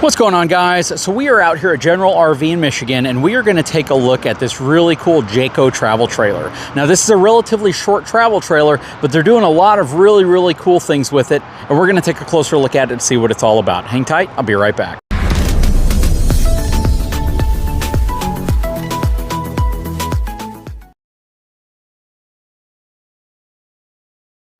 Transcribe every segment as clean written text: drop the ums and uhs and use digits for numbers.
What's going on, guys? So we are out here at General RV in Michigan, and we are going to take a look at this really cool JAYCO travel trailer. Now, this is a relatively short travel trailer, but they're doing a lot of really cool things with it, and we're going to take a closer look at it and see what it's all about. Hang tight, I'll be right back.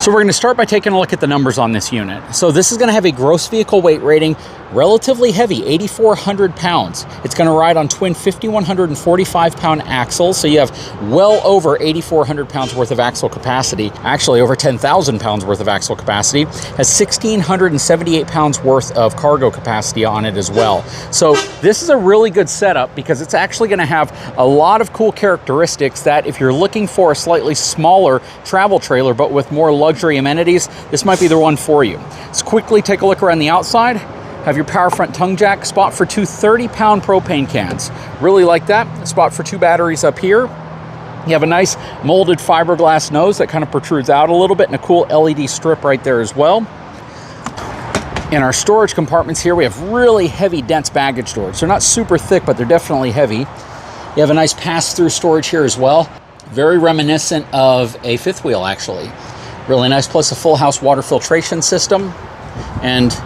So we're going to start by taking a look at the numbers on this unit. So this is going to have a gross vehicle weight rating, relatively heavy, 8,400 pounds. It's going to ride on twin 5,145 pound axles. So you have well over 8,400 pounds worth of axle capacity, actually over 10,000 pounds worth of axle capacity, has 1,678 pounds worth of cargo capacity on it as well. So this is a really good setup because it's actually going to have a lot of cool characteristics that if you're looking for a slightly smaller travel trailer, but with more luxury amenities, this might be the one for you. Let's quickly take a look around the outside. Have your power front tongue jack, spot for two 30-pound propane cans. Really like that. Spot for two batteries up here. You have a nice molded fiberglass nose that kind of protrudes out a little bit, and a cool LED strip right there as well. In our storage compartments here, we have really heavy, dense baggage storage. They're not super thick, but they're definitely heavy. You have a nice pass-through storage here as well. Very reminiscent of a fifth wheel, actually. Really nice, plus a full house water filtration system and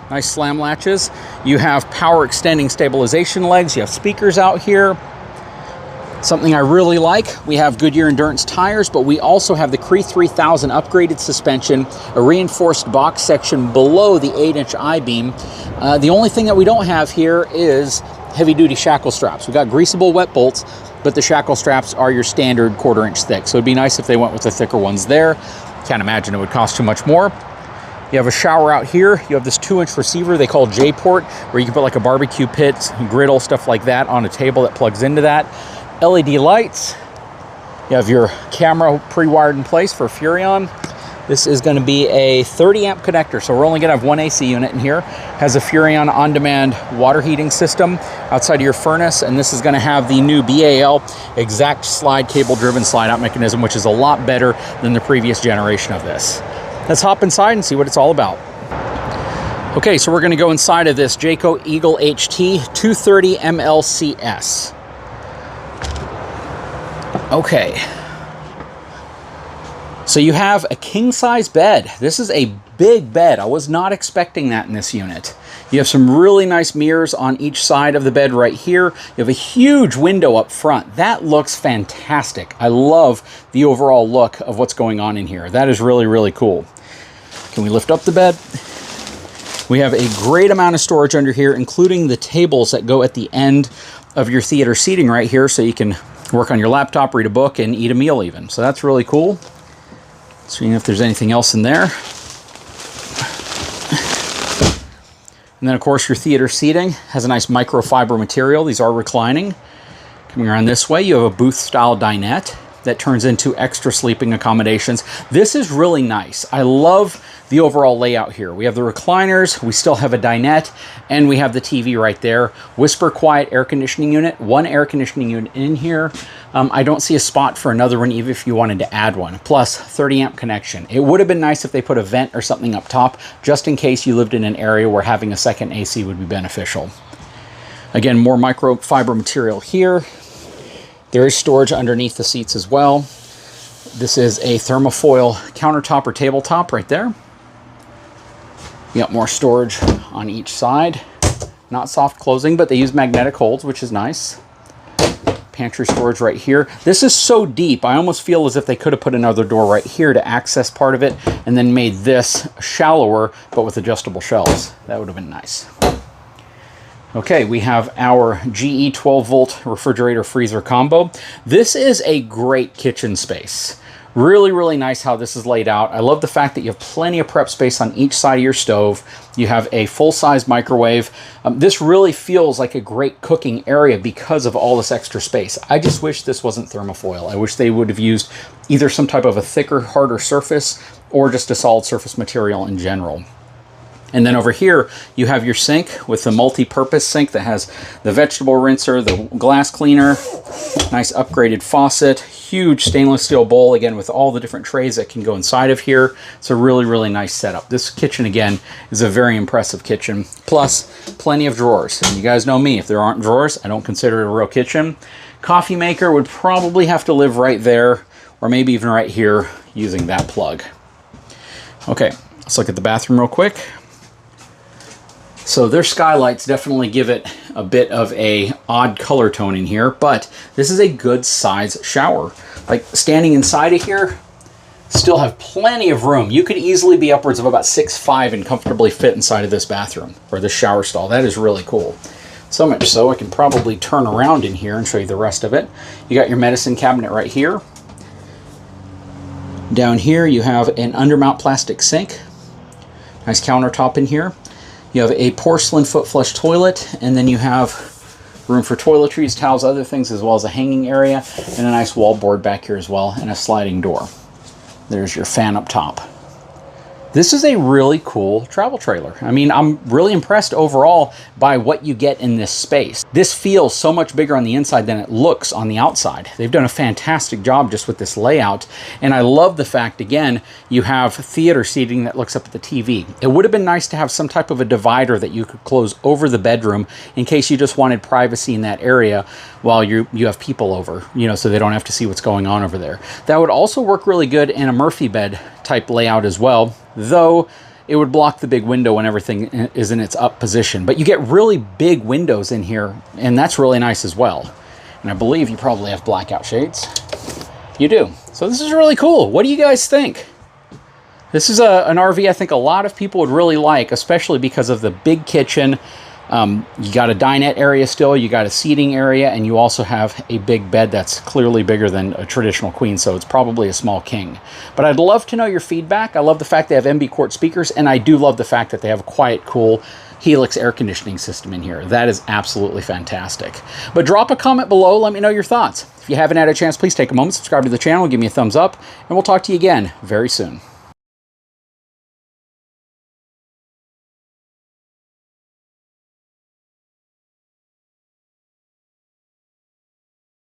nice slam latches. You have power extending stabilization legs. You have speakers out here. Something I really like, we have Goodyear Endurance tires, but we also have the Cree 3000 upgraded suspension, a reinforced box section below the 8-inch I-beam. The only thing that we don't have here is heavy-duty shackle straps. We've got greasable wet bolts, but the shackle straps are your standard 1/4 inch thick. So it'd be nice if they went with the thicker ones there. Can't imagine it would cost too much more. You have a shower out here. You have this 2-inch receiver they call J-port, where you can put like a barbecue pit, griddle, stuff like that on a table that plugs into that. LED lights. You have your camera pre-wired in place for Furrion. This is going to be a 30 amp connector, so we're only going to have one AC unit in here. Has a Furrion on-demand water heating system outside of your furnace, and this is going to have the new BAL exact slide cable-driven slide-out mechanism, which is a lot better than the previous generation of this. Let's hop inside and see what it's all about. Okay, so we're going to go inside of this JAYCO Eagle HT 230 MLCS. Okay. So you have a king-size bed. This is a big bed. I was not expecting that in this unit. You have some really nice mirrors on each side of the bed right here. You have a huge window up front. That looks fantastic. I love the overall look of what's going on in here. That is really cool. Can we lift up the bed? We have a great amount of storage under here, including the tables that go at the end of your theater seating right here, so you can work on your laptop, read a book, and eat a meal even. So that's really cool. Seeing if there's anything else in there. And then, of course, your theater seating has a nice microfiber material. These are reclining. Coming around this way, you have a booth-style dinette that turns into extra sleeping accommodations. This is really nice. I love the overall layout here. We have the recliners, we still have a dinette, and we have the TV right there. Whisper quiet air conditioning unit, one air conditioning unit in here. I don't see a spot for another one, even if you wanted to add one. Plus 30 amp connection. It would have been nice if they put a vent or something up top, just in case you lived in an area where having a second AC would be beneficial. Again, more microfiber material here. There is storage underneath the seats as well. This is a thermofoil countertop or tabletop right there. You got more storage on each side. Not soft closing, but they use magnetic holds, which is nice. Pantry storage right here. This is so deep, I almost feel as if they could have put another door right here to access part of it, and then made this shallower, but with adjustable shelves. That would have been nice. Okay, we have our GE 12-volt refrigerator freezer combo. This is a great kitchen space. Really nice how this is laid out. I love the fact that you have plenty of prep space on each side of your stove. You have a full-size microwave. This really feels like a great cooking area because of all this extra space. I just wish this wasn't thermofoil. I wish they would have used either some type of a thicker, harder surface or just a solid surface material in general. And then over here, you have your sink with the multi-purpose sink that has the vegetable rinser, the glass cleaner, nice upgraded faucet, huge stainless steel bowl, again, with all the different trays that can go inside of here. It's a really, really nice setup. This kitchen, again, is a very impressive kitchen, plus plenty of drawers. And you guys know me, if there aren't drawers, I don't consider it a real kitchen. Coffee maker would probably have to live right there, or maybe even right here using that plug. Okay, let's look at the bathroom real quick. So their skylights definitely give it a bit of a odd color tone in here, but this is a good size shower. Like standing inside of here, still have plenty of room. You could easily be upwards of about 6'5" and comfortably fit inside of this bathroom or this shower stall. That is really cool. So much so I can probably turn around in here and show you the rest of it. You got your medicine cabinet right here. Down here you have an undermount plastic sink. Nice countertop in here. You have a porcelain foot flush toilet, and then you have room for toiletries, towels, other things, as well as a hanging area, and a nice wall board back here as well, and a sliding door. There's your fan up top. This is a really cool travel trailer. I mean, I'm really impressed overall by what you get in this space. This feels so much bigger on the inside than it looks on the outside. They've done a fantastic job just with this layout. And I love the fact, again, you have theater seating that looks up at the TV. It would have been nice to have some type of a divider that you could close over the bedroom in case you just wanted privacy in that area while you have people over, you know, so they don't have to see what's going on over there. That would also work really good in a Murphy bed type layout as well, though it would block the big window when everything is in its up position. But you get really big windows in here, and that's really nice as well. And I believe you probably have blackout shades. You do. So this is really cool. What do you guys think? This is an RV I think a lot of people would really like, especially because of the big kitchen. You got a dinette area still, you got a seating area, and you also have a big bed that's clearly bigger than a traditional queen, so it's probably a small king. But I'd love to know your feedback. I love the fact they have MB Quart speakers, and I do love the fact that they have a quiet, cool Helix air conditioning system in here. That is absolutely fantastic. But drop a comment below, let me know your thoughts. If you haven't had a chance, please take a moment, subscribe to the channel, give me a thumbs up, and we'll talk to you again very soon.